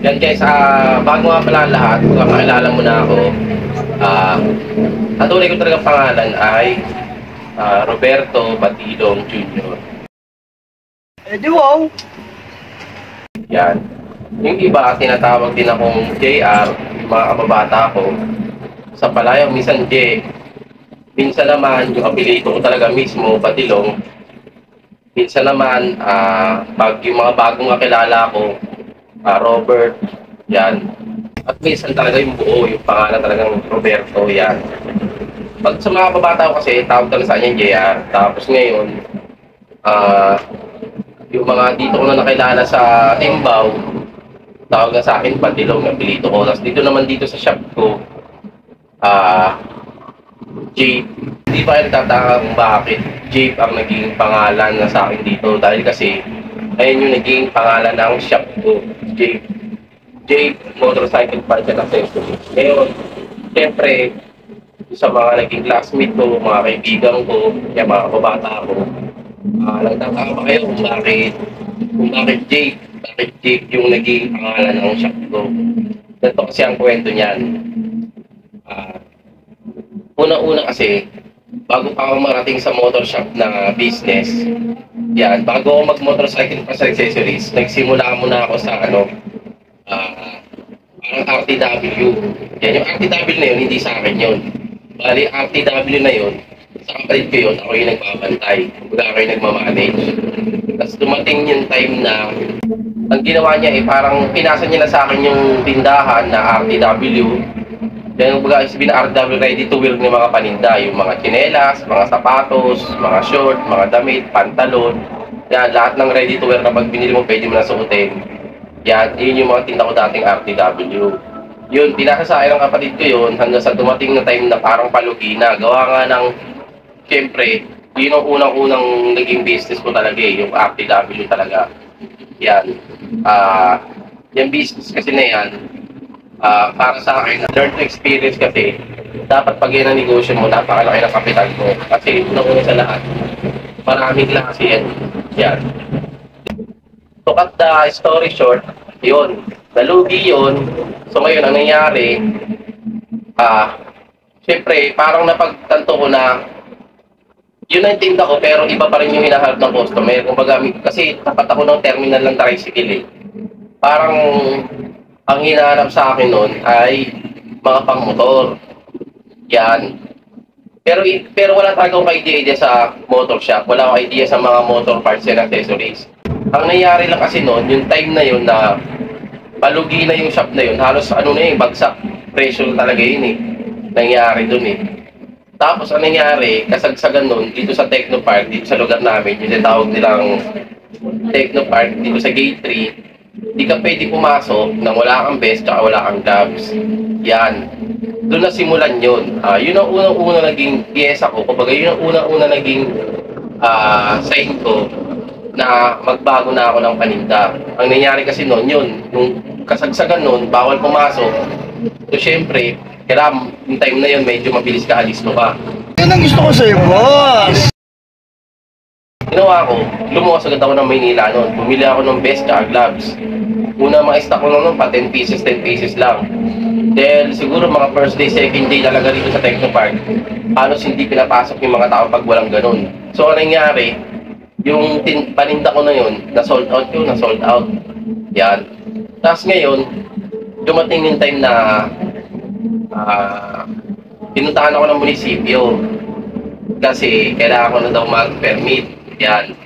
Yan guys, bago nga pala ang lahat, makakilala mo na ako. Ang tunay ko talagang pangalan ay Roberto Batilong Jr. Wow! Yan. Yung iba, tinatawag din akong JR, yung mga kababata ko. Sa palayang, minsan J. Minsan naman, yung apelido ko talaga mismo, Batilong. Minsan naman, yung mga bagong kakilala ko, Robert, yan. At minsan talaga yung buo, yung pangalan talagang Roberto, yan. Pag sa mga kababata ko kasi, tawag talaga sa kanya JR. Tapos ngayon, yung mga dito ko na nakilala sa Timbaw, tawag na sa akin Batilong, yung apelido ko. Tapos dito naman dito sa shop ko, Jape. Hindi pa kayo nagtataka kung bakit Jape ang naging pangalan na sa akin dito. Dahil kasi, ayun yung naging pangalan ng shop ko, Jape. Jape Motorcycle Parts and Accessories. Ngayon, siyempre, sa mga naging classmate ko, mga kaibigan ko, yung mga kababata ko, nagtataka ba kayo kung bakit Jape? Bakit Jape yung naging pangalan ng shop ko? Ganito kasi ang kwento niyan. Una-una kasi, bago pa ako marating sa motor shop na business, yan, bago ako mag-motorcycle pa sa accessories, nagsimula muna ako sa parang RTW. Yan, yung RTW na yun, hindi sa akin yun. Bali, RTW na yun, sa kapatid ko yun, ako yung nagbabantay. Kumbaga ako yung nagmamanage. Tapos dumating yung time na, ang ginawa niya parang pinasa niya na sa akin yung tindahan na RTW. Yan yung baga sabihin na RW ready to wear ng mga paninda, yung mga tsinelas, mga sapatos, mga short, mga damit, pantalon. Yan, lahat ng ready to wear na pag binili mo, pwede mo na suotin. Yan, yun yung mga tinda ko dating RTW. Yun, pinasa sa akin ng kapatid ko yun hanggang sa dumating na time na parang palugi na. Gawa nga ng, siyempre, yun ang unang-unang naging business ko talaga yung RTW talaga. Yan. Yung business kasi na yan, para sa akin, learn to experience kasi, dapat pag yan ang negosyo mo, napakalaki ng kapital mo. Kasi una-una sa lahat, maraming klase yan. Yan. To cut the story short, yun, nalugi yun. So ngayon, ang nangyari, syempre, parang napagtanto ko na, yun ang tinda ko, pero iba pa rin yung hinahanap ng customer. Kumbaga, kasi tapat ako ng terminal ng tricycle eh. Parang, ang hinahanap sa akin noon ay mga pangmotor. Yan. Pero wala talaga akong idea sa motor shop. Wala akong idea sa mga motor parts and accessories. Ang nangyari lang kasi noon, yung time na yun na palugi na yung shop na yun, halos ano na yung bagsak. Presyo talaga yun eh. Nangyari dun eh. Tapos ang nangyari, kasagsagan noon, dito sa Technopark, dito sa lugar namin, yung tinatawag nilang Technopark, dito sa Gate 3, hindi ka pwede pumasok nang wala kang vest at wala kang gloves. Yan. Doon na simulan yun. Yun ang unang-una naging pyesa ko. Kumbaga yun ang unang-una naging sign ko na magbago na ako ng paninda. Ang nangyari kasi noon yun. Nung kasagsagan noon, bawal pumasok. So syempre, kailangan yung time na yun, medyo mabilis ka, alisto ka. Yan ang gusto ko sa'yo, boss! Ginawa ko, lumuwas agad ako ng Maynila noon. Bumili ako ng vest at gloves. Una mga stock ko noon pa 10 pieces lang. Dahil siguro mga first day, second day talaga dito sa Technopark, halos hindi pinapasok yung mga tao pag walang ganun. So ano nangyari, yung paninda ko na yun, na-sold out yun, na-sold out. Yan. Tapos ngayon, dumating yung time na pinuntahan ako ng munisipyo. Kasi kailangan ko na daw mag-permit. Yan.